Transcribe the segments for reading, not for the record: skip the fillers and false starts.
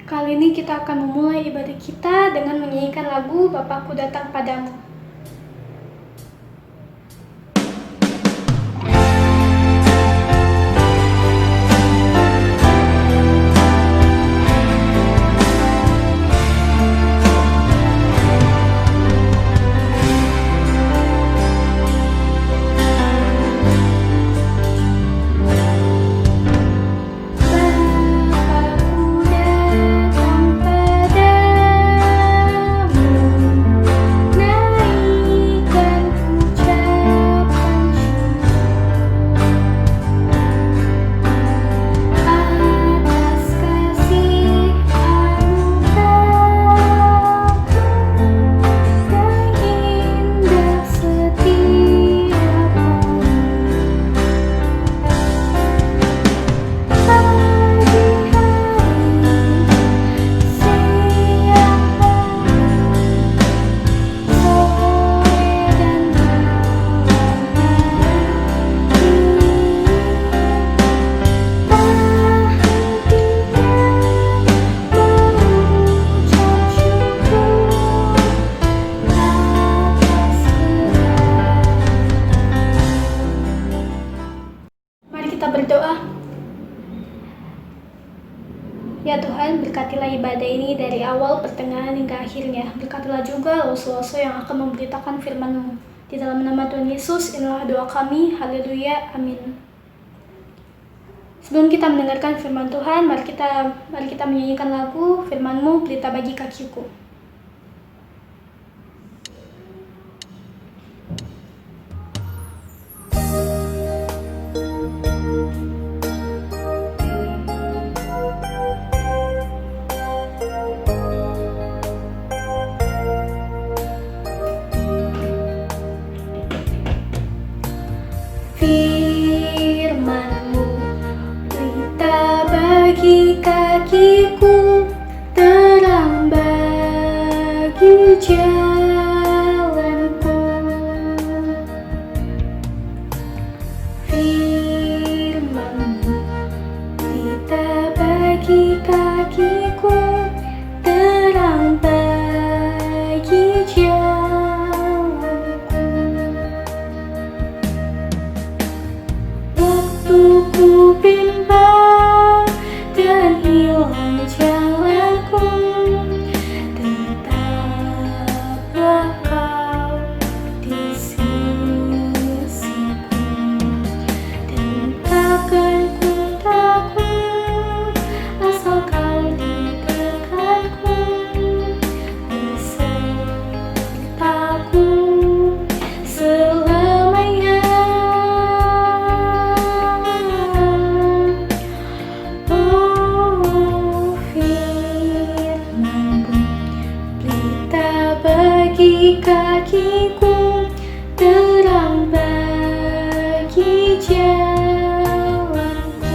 Kali ini kita akan memulai ibadah kita dengan menyanyikan lagu Bapakku Datang Padamu. Kita berdoa. Ya Tuhan, berkatilah ibadah ini dari awal, pertengahan, hingga akhirnya. Berkatilah juga los-loso yang akan memberitakan firman-Mu. Di dalam nama Tuhan Yesus, inilah doa kami. Haleluya. Amin. Sebelum kita mendengarkan firman Tuhan, mari kita menyanyikan lagu firman-Mu, pelita bagi kakiku. Firman-Mu, pelita bagi kakiku, terang bagi jalanku. Firman-Mu, pelita bagi kakiku, terang bagi jalanku. Ku bimbang dan hilang jalanku, tetaplah Kau di sisiku, dan takkan ku takut asal Kau di dekatku, besertaku selamanya. Bagi kakiku, terang bagi jalanku.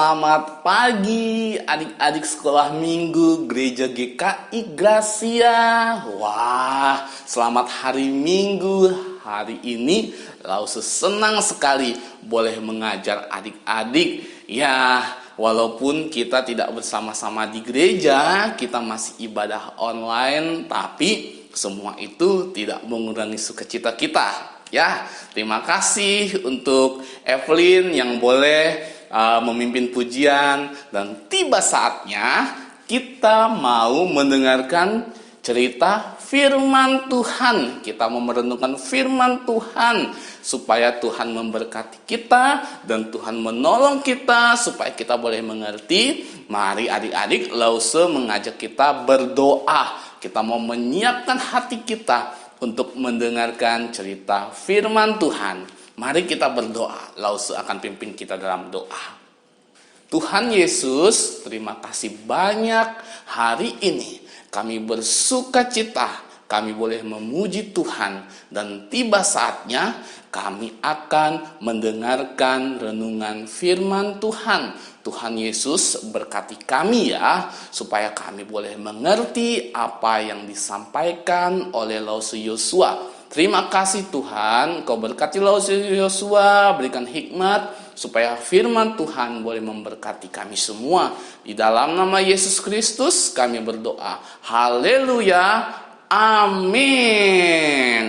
Selamat pagi adik-adik sekolah minggu Gereja GKI Gracia. Wah, selamat hari Minggu. Hari ini Lause senang sekali boleh mengajar adik-adik. Ya, walaupun kita tidak bersama-sama di gereja, kita masih ibadah online, tapi semua itu tidak mengurangi sukacita kita. Ya, terima kasih untuk Evelyn yang boleh memimpin pujian, dan tiba saatnya kita mau mendengarkan cerita firman Tuhan. Kita mau merenungkan firman Tuhan supaya Tuhan memberkati kita dan Tuhan menolong kita supaya kita boleh mengerti. Mari adik-adik, Lause mengajak kita berdoa. Kita mau menyiapkan hati kita untuk mendengarkan cerita firman Tuhan. Mari kita berdoa. Lause akan pimpin kita dalam doa. Tuhan Yesus, terima kasih banyak hari ini kami bersuka cita, kami boleh memuji Tuhan, dan tiba saatnya kami akan mendengarkan renungan firman Tuhan. Tuhan Yesus berkati kami ya, supaya kami boleh mengerti apa yang disampaikan oleh Lause Yosua. Terima kasih Tuhan, Kau berkati Lause Yosua, berikan hikmat supaya firman Tuhan boleh memberkati kami semua. Di dalam nama Yesus Kristus kami berdoa. Haleluya, amin.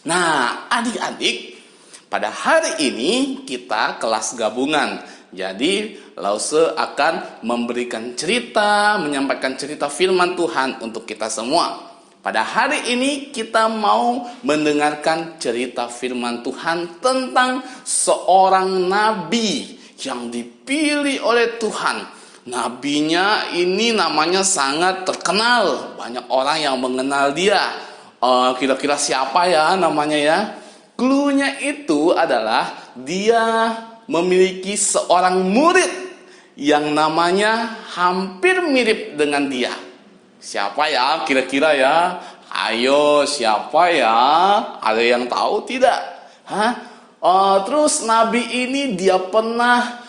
Nah, adik-adik, pada hari ini kita kelas gabungan. Jadi Lause akan memberikan cerita, menyampaikan cerita firman Tuhan untuk kita semua. Pada hari ini kita mau mendengarkan cerita firman Tuhan tentang seorang nabi yang dipilih oleh Tuhan. Nabinya ini namanya sangat terkenal, banyak orang yang mengenal dia. Kira-kira siapa ya namanya ya? Cluenya itu adalah dia memiliki seorang murid yang namanya hampir mirip dengan dia. Siapa ya kira-kira ya? Ayo, siapa ya? Ada yang tahu tidak? Terus nabi ini dia pernah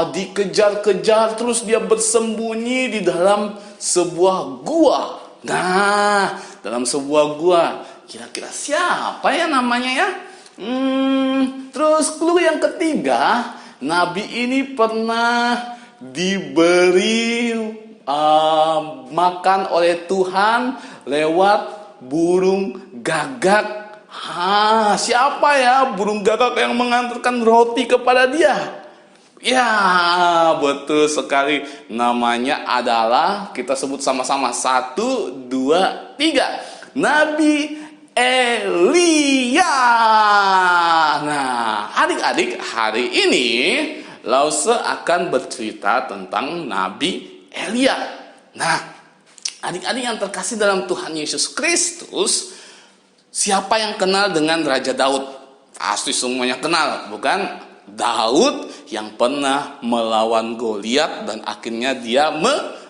dikejar-kejar, terus dia bersembunyi di dalam sebuah gua. Nah, dalam sebuah gua, kira-kira siapa ya namanya ya? Terus clue yang ketiga, nabi ini pernah diberi makan oleh Tuhan lewat burung gagak. Siapa ya burung gagak yang mengantarkan roti kepada dia? Ya, betul sekali. Namanya adalah, kita sebut sama-sama, 1, 2, 3. Nabi Elia. Nah, adik-adik, hari ini Lause akan bercerita tentang Nabi Elia. Nah, adik-adik yang terkasih dalam Tuhan Yesus Kristus, siapa yang kenal dengan Raja Daud? Pasti semuanya kenal, bukan? Daud yang pernah melawan Goliat dan akhirnya dia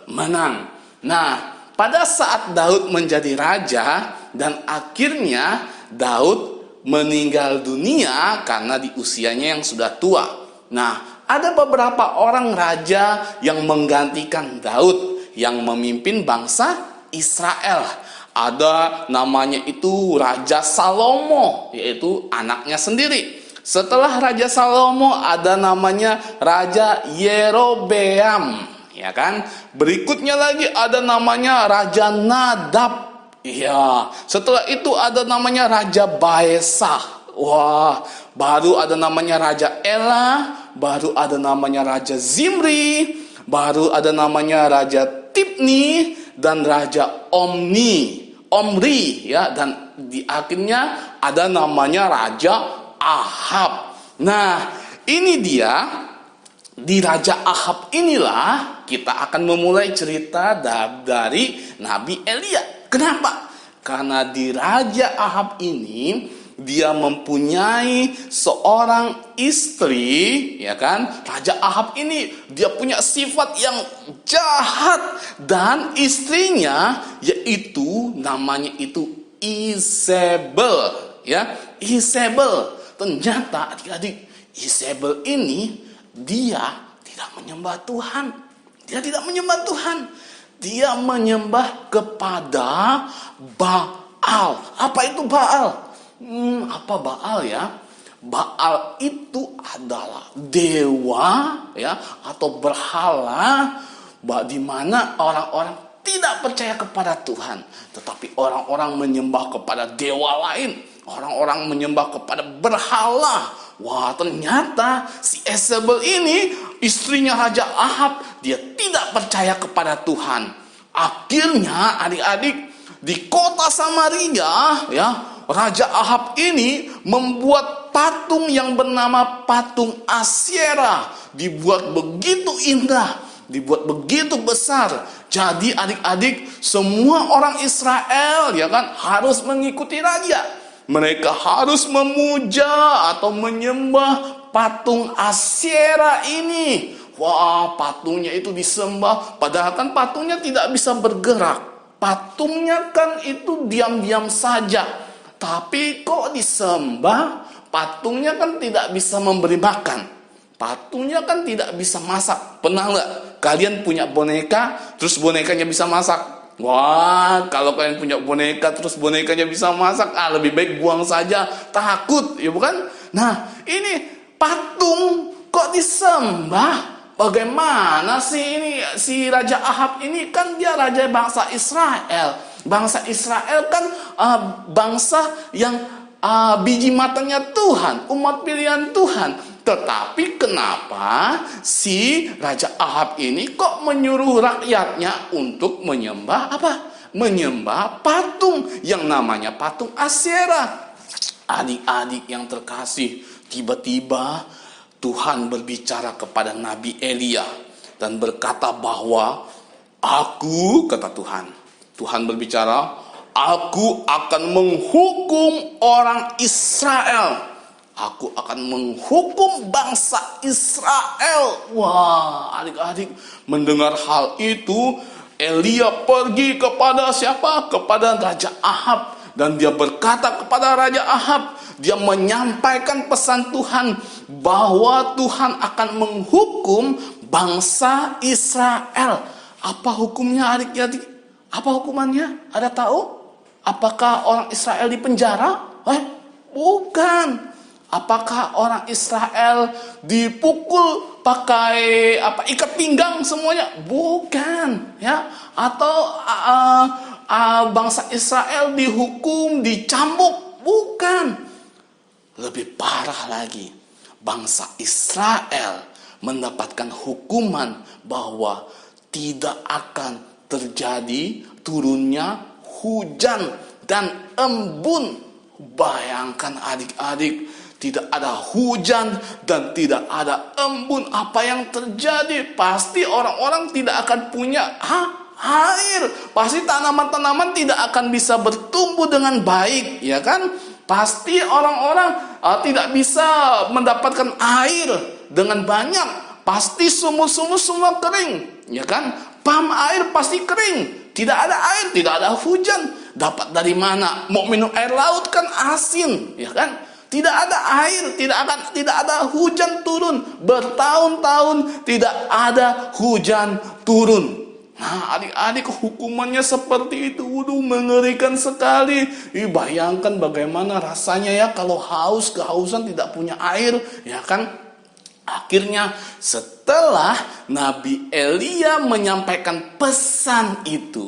menang. Nah, pada saat Daud menjadi raja dan akhirnya Daud meninggal dunia karena di usianya yang sudah tua. Nah, ada beberapa orang raja yang menggantikan Daud yang memimpin bangsa Israel. Ada namanya itu Raja Salomo, yaitu anaknya sendiri. Setelah Raja Salomo ada namanya Raja Yerobeam, ya kan? Berikutnya lagi ada namanya Raja Nadab. Iya, setelah itu ada namanya Raja Baesa. Wah, baru ada namanya Raja Ela, baru ada namanya Raja Zimri, baru ada namanya Raja Tibni dan Raja Omri, ya, dan di akhirnya ada namanya Raja Ahab. Nah, ini dia, di Raja Ahab inilah kita akan memulai cerita dari Nabi Elia. Kenapa? Karena di Raja Ahab ini dia mempunyai seorang istri, ya kan? Raja Ahab ini dia punya sifat yang jahat, dan istrinya yaitu namanya itu Isabel, ya, Isabel. Ternyata adik-adik, Isabel ini dia tidak menyembah Tuhan. Dia tidak menyembah Tuhan. Dia menyembah kepada Baal. Apa itu Baal? Apa Baal ya? Baal itu adalah dewa ya, atau berhala di mana orang-orang tidak percaya kepada Tuhan, tetapi orang-orang menyembah kepada dewa lain. Orang-orang menyembah kepada berhala. Wah, ternyata si Yezebel ini, istrinya Raja Ahab, dia tidak percaya kepada Tuhan. Akhirnya adik-adik, di kota Samaria ya, Raja Ahab ini membuat patung yang bernama patung Asyera. Dibuat begitu indah, dibuat begitu besar. Jadi adik-adik, semua orang Israel ya kan harus mengikuti raja. Mereka harus memuja atau menyembah patung Asyera ini. Wah, patungnya itu disembah, padahal kan patungnya tidak bisa bergerak. Patungnya kan itu diam-diam saja. Tapi kok disembah? Patungnya kan tidak bisa memberi makan. Patungnya kan tidak bisa masak. Pernah nggak kalian punya boneka, terus bonekanya bisa masak? Wah, kalau kalian punya boneka, terus bonekanya bisa masak, lebih baik buang saja. Takut, ya bukan? Nah, ini patung kok disembah? Bagaimana sih ini si Raja Ahab ini? Kan dia raja bangsa Israel. Bangsa Israel kan bangsa yang biji matanya Tuhan, umat pilihan Tuhan. Tetapi kenapa si Raja Ahab ini kok menyuruh rakyatnya untuk menyembah apa? Menyembah patung yang namanya patung Asyera. Adik-adik yang terkasih, tiba-tiba Tuhan berbicara kepada Nabi Elia dan berkata bahwa kata Tuhan berbicara, aku akan menghukum orang Israel. Aku akan menghukum bangsa Israel. Wah, adik-adik, mendengar hal itu, Elia pergi kepada siapa? Kepada Raja Ahab. Dan dia berkata kepada Raja Ahab, dia menyampaikan pesan Tuhan bahwa Tuhan akan menghukum bangsa Israel. Apa hukumnya adik-adik? Apa hukumannya? Ada tahu? Apakah orang Israel dipenjara? Bukan. Apakah orang Israel dipukul pakai ikat pinggang semuanya? Bukan, ya. Atau bangsa Israel dihukum, dicambuk? Bukan. Lebih parah lagi, bangsa Israel mendapatkan hukuman bahwa tidak akan terjadi turunnya hujan dan embun. Bayangkan adik-adik, tidak ada hujan dan tidak ada embun. Apa yang terjadi? Pasti orang-orang tidak akan punya air. Pasti tanaman-tanaman tidak akan bisa bertumbuh dengan baik, ya kan? Pasti orang-orang tidak bisa mendapatkan air dengan banyak. Pasti sumur-sumur semua kering, ya kan? Pam air pasti kering. Tidak ada air, tidak ada hujan. Dapat dari mana? Mau minum air laut kan asin, ya kan? Tidak ada air, tidak ada hujan turun. Bertahun-tahun tidak ada hujan turun. Nah, adik-adik, hukumannya seperti itu. Mengerikan sekali. Bayangkan bagaimana rasanya ya kalau haus, kehausan, tidak punya air, ya kan? Akhirnya setelah Nabi Elia menyampaikan pesan itu,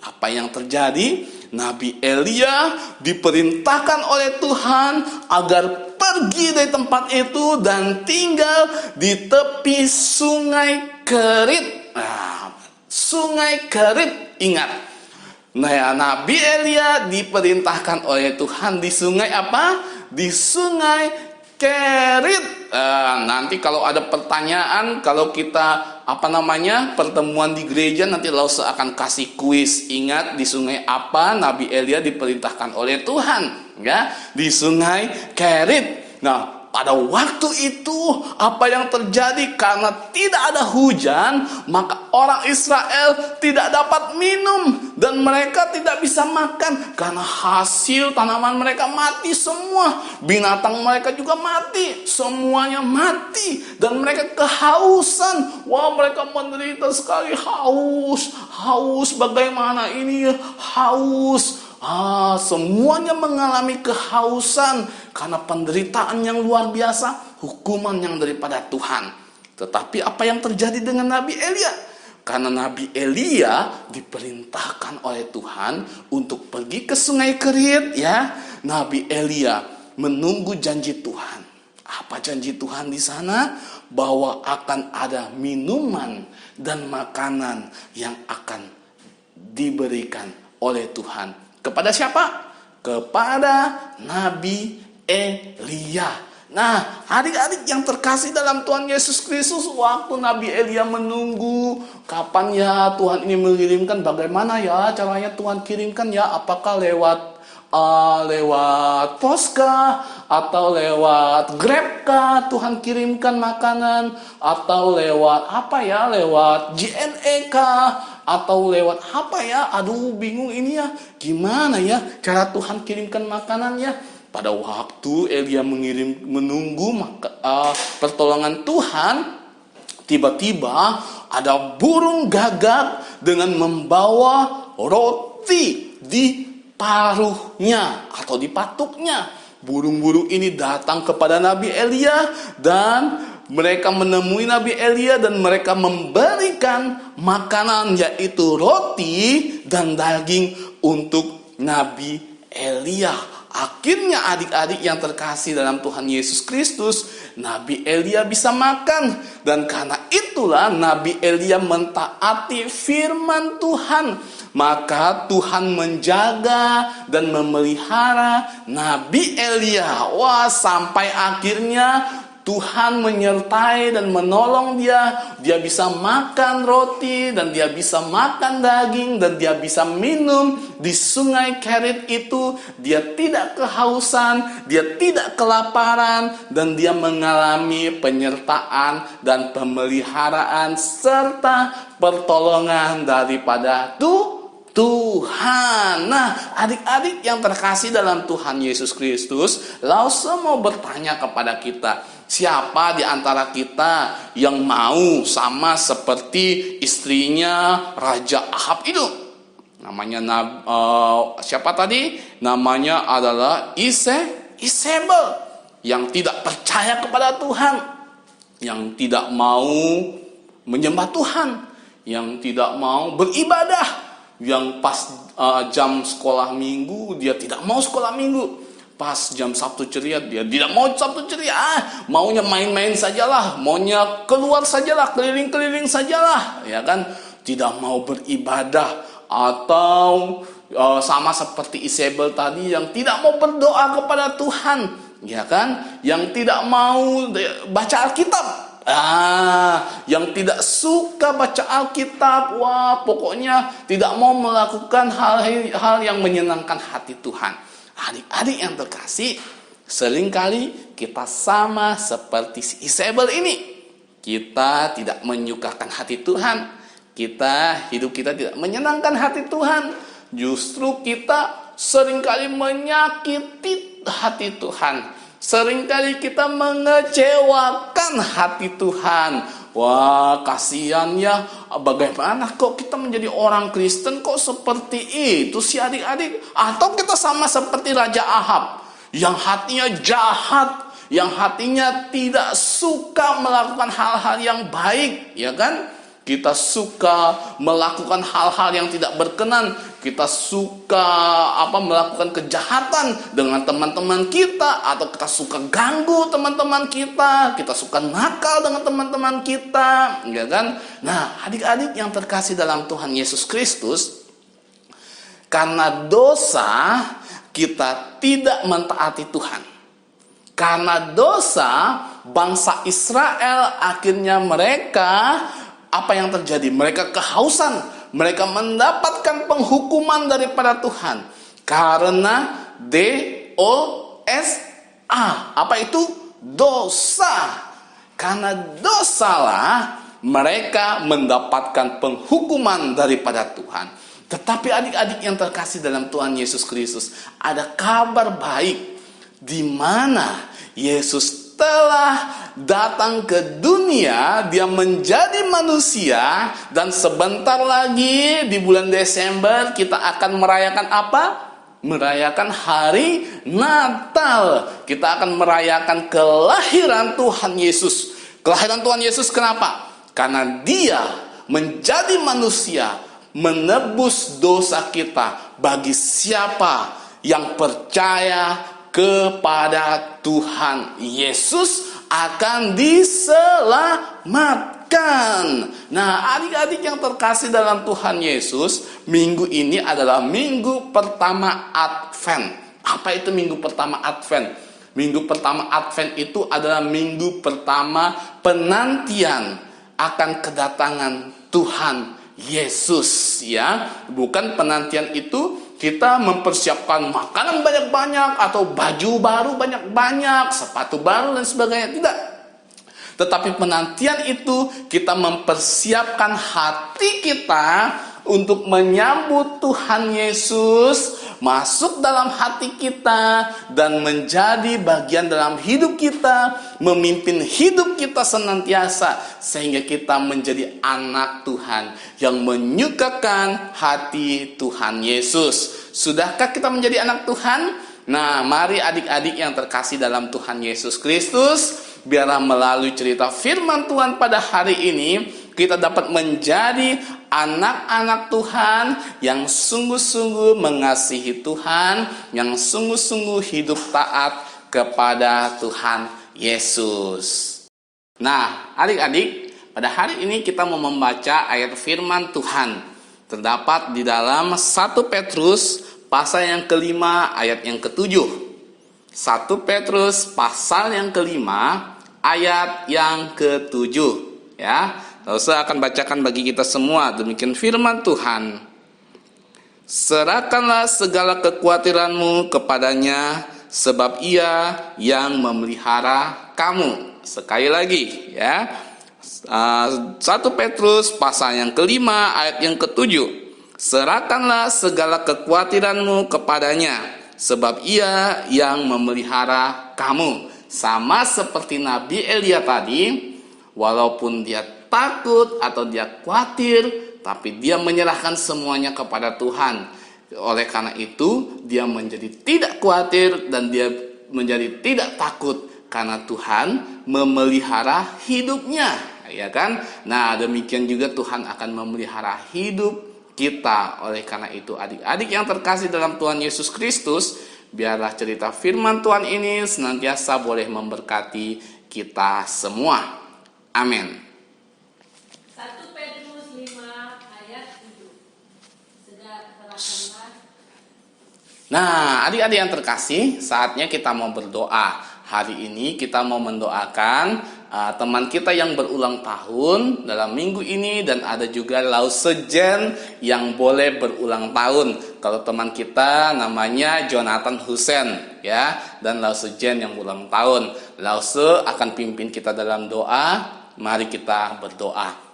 apa yang terjadi? Nabi Elia diperintahkan oleh Tuhan agar pergi dari tempat itu dan tinggal di tepi sungai Kerit. Sungai Kerit, ingat. Nabi Elia diperintahkan oleh Tuhan di sungai apa? Di sungai Kerit. Nanti kalau ada pertanyaan, kalau kita pertemuan di gereja, nanti Lause akan kasih kuis. Ingat, di sungai apa Nabi Elia diperintahkan oleh Tuhan? Ya, di sungai Kerit. Nah, pada waktu itu apa yang terjadi? Karena tidak ada hujan, maka orang Israel tidak dapat minum dan mereka tidak bisa makan karena hasil tanaman mereka mati semua, binatang mereka juga mati, semuanya mati dan mereka kehausan. Wah, mereka menderita sekali, haus bagaimana ini ya, haus. Semuanya mengalami kehausan karena penderitaan yang luar biasa, hukuman yang daripada Tuhan. Tetapi apa yang terjadi dengan Nabi Elia? Karena Nabi Elia diperintahkan oleh Tuhan untuk pergi ke Sungai Kerit, ya. Nabi Elia menunggu janji Tuhan. Apa janji Tuhan di sana? Bahwa akan ada minuman dan makanan yang akan diberikan oleh Tuhan. Kepada siapa? Kepada Nabi Elia. Nah, adik-adik yang terkasih dalam Tuhan Yesus Kristus, waktu Nabi Elia menunggu kapan ya Tuhan ini mengirimkan, bagaimana ya caranya Tuhan kirimkan ya, apakah lewat poskah atau lewat Grab kah Tuhan kirimkan makanan, atau lewat lewat JNE kah, atau lewat apa ya, aduh bingung ini ya, gimana ya cara Tuhan kirimkan makanan ya. Pada waktu Elia menunggu pertolongan Tuhan, tiba-tiba ada burung gagak dengan membawa roti di paruhnya atau di patuknya. Burung-burung ini datang kepada Nabi Elia dan mereka menemui Nabi Elia dan mereka memberikan makanan, yaitu roti dan daging untuk Nabi Elia. Akhirnya adik-adik yang terkasih dalam Tuhan Yesus Kristus, Nabi Elia bisa makan. Dan karena itulah Nabi Elia mentaati firman Tuhan. Maka Tuhan menjaga dan memelihara Nabi Elia. Wah, sampai akhirnya Tuhan menyertai dan menolong dia. Dia bisa makan roti dan dia bisa makan daging dan dia bisa minum di Sungai Kerit itu. Dia tidak kehausan, dia tidak kelaparan, dan dia mengalami penyertaan dan pemeliharaan serta pertolongan daripada Tuhan. Nah, adik-adik yang terkasih dalam Tuhan Yesus Kristus, Lause mau bertanya kepada kita, siapa di antara kita yang mau sama seperti istrinya Raja Ahab itu? Namanya siapa tadi? Namanya adalah Isabel, yang tidak percaya kepada Tuhan, yang tidak mau menyembah Tuhan, yang tidak mau beribadah, yang pas jam sekolah minggu dia tidak mau sekolah minggu, pas jam Sabtu ceria dia tidak mau Sabtu ceria, maunya main-main sajalah, maunya keluar sajalah, keliling-keliling sajalah, ya kan, tidak mau beribadah. Atau sama seperti Isabel tadi yang tidak mau berdoa kepada Tuhan, ya kan, yang tidak mau baca Alkitab. Yang tidak suka baca Alkitab, wah pokoknya tidak mau melakukan hal-hal yang menyenangkan hati Tuhan. Adik-adik yang terkasih, seringkali kita sama seperti si Isabel ini. Kita tidak menyukakan hati Tuhan, hidup kita tidak menyenangkan hati Tuhan. Justru kita seringkali menyakiti hati Tuhan. Seringkali kita mengecewakan hati Tuhan. Wah, kasihan ya, bagaimana kok kita menjadi orang Kristen kok seperti itu sih adik-adik? Atau kita sama seperti Raja Ahab, yang hatinya jahat, yang hatinya tidak suka melakukan hal-hal yang baik, ya kan? Kita suka melakukan hal-hal yang tidak berkenan. Kita suka melakukan kejahatan dengan teman-teman kita, atau kita suka ganggu teman-teman kita. Kita suka nakal dengan teman-teman kita, ya kan? Nah, adik-adik yang terkasih dalam Tuhan Yesus Kristus, karena dosa kita tidak mentaati Tuhan. Karena dosa bangsa Israel, akhirnya mereka apa yang terjadi? Mereka kehausan, mereka mendapatkan penghukuman daripada Tuhan karena dosa. Apa itu? dosa. Karena dosalah mereka mendapatkan penghukuman daripada Tuhan. Tetapi adik-adik yang terkasih dalam Tuhan Yesus Kristus, ada kabar baik di mana Yesus telah datang ke dunia, dia menjadi manusia, dan sebentar lagi di bulan Desember kita akan merayakan apa? Merayakan hari Natal. Kita akan merayakan kelahiran Tuhan Yesus. Kelahiran Tuhan Yesus kenapa? Karena dia menjadi manusia, menebus dosa kita bagi siapa yang percaya kepada Tuhan Yesus akan diselamatkan. Nah, adik-adik yang terkasih dalam Tuhan Yesus, minggu ini adalah minggu pertama Advent. Apa itu minggu pertama Advent? Minggu pertama Advent itu adalah minggu pertama penantian akan kedatangan Tuhan Yesus, ya. Bukan penantian itu kita mempersiapkan makanan banyak-banyak atau baju baru banyak-banyak, sepatu baru dan sebagainya. Tidak. Tetapi penantian itu kita mempersiapkan hati kita untuk menyambut Tuhan Yesus masuk dalam hati kita dan menjadi bagian dalam hidup kita, memimpin hidup kita senantiasa, sehingga kita menjadi anak Tuhan yang menyukakan hati Tuhan Yesus. Sudahkah kita menjadi anak Tuhan? Nah, mari adik-adik yang terkasih dalam Tuhan Yesus Kristus, biarlah melalui cerita firman Tuhan pada hari ini kita dapat menjadi anak-anak Tuhan yang sungguh-sungguh mengasihi Tuhan, yang sungguh-sungguh hidup taat kepada Tuhan Yesus. Nah, adik-adik, pada hari ini kita mau membaca ayat firman Tuhan. Terdapat di dalam 1 Petrus pasal yang kelima ayat yang ketujuh. 1 Petrus pasal yang kelima ayat yang ketujuh, ya. Lalu saya akan bacakan bagi kita semua. Demikian firman Tuhan. Serahkanlah segala kekhawatiranmu kepadanya, sebab ia yang memelihara kamu. Sekali lagi, ya. 1 Petrus pasal yang kelima ayat yang ketujuh. Serahkanlah segala kekhawatiranmu kepadanya, sebab ia yang memelihara kamu. Sama seperti Nabi Elia tadi, walaupun dia takut atau dia khawatir, tapi dia menyerahkan semuanya kepada Tuhan. Oleh karena itu, dia menjadi tidak khawatir dan dia menjadi tidak takut karena Tuhan memelihara hidupnya, ya kan? Nah, demikian juga Tuhan akan memelihara hidup kita. Oleh karena itu, adik-adik yang terkasih dalam Tuhan Yesus Kristus, biarlah cerita firman Tuhan ini senantiasa boleh memberkati kita semua. Amin. 1 Petrus 5 ayat 7. Nah, adik-adik yang terkasih, saatnya kita mau berdoa. Hari ini kita mau mendoakan teman kita yang berulang tahun dalam minggu ini, dan ada juga Lausejen yang boleh berulang tahun. Kalau teman kita namanya Jonathan Hussein, ya, dan Lausejen yang berulang tahun. Lause akan pimpin kita dalam doa. Mari kita berdoa.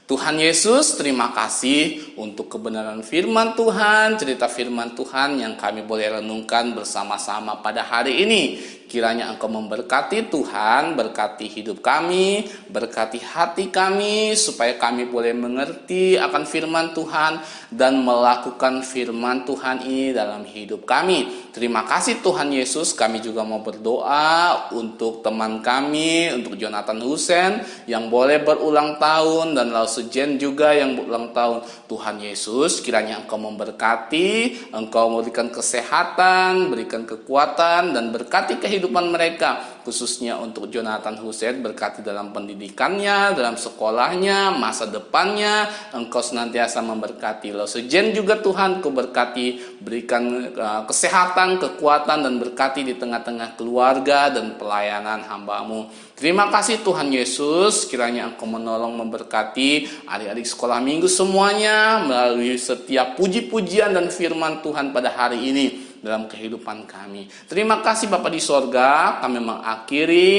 Tuhan Yesus, terima kasih untuk kebenaran firman Tuhan, cerita firman Tuhan yang kami boleh renungkan bersama-sama pada hari ini. Kiranya Engkau memberkati Tuhan, berkati hidup kami, berkati hati kami, supaya kami boleh mengerti akan firman Tuhan dan melakukan firman Tuhan ini dalam hidup kami. Terima kasih Tuhan Yesus. Kami juga mau berdoa untuk teman kami, untuk Jonathan Hussein yang boleh berulang tahun, dan Lausejen juga yang berulang tahun. Tuhan Yesus, kiranya Engkau memberkati, Engkau memberikan kesehatan, berikan kekuatan, dan berkati kehidupan mereka, khususnya untuk Jonathan Hussein. Berkati dalam pendidikannya, dalam sekolahnya, masa depannya. Engkau senantiasa memberkati. Lausejen juga Tuhan, Kau berkati, berikan kesehatan, kekuatan, dan berkati di tengah-tengah keluarga dan pelayanan hamba-Mu. Terima kasih Tuhan Yesus, kiranya Engkau menolong memberkati adik-adik sekolah minggu semuanya melalui setiap puji-pujian dan firman Tuhan pada hari ini. dalam kehidupan kami. Terima kasih Bapa di sorga, kami mengakhiri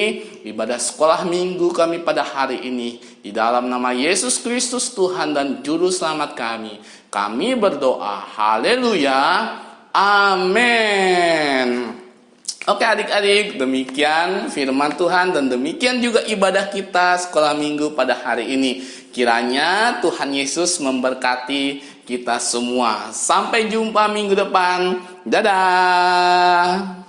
ibadah sekolah minggu kami pada hari ini. Di dalam nama Yesus Kristus Tuhan dan Juru Selamat kami berdoa. Haleluya. Amin. Oke adik-adik, demikian firman Tuhan dan demikian juga ibadah kita sekolah minggu pada hari ini. Kiranya Tuhan Yesus memberkati kita semua. Sampai jumpa minggu depan. Dadah.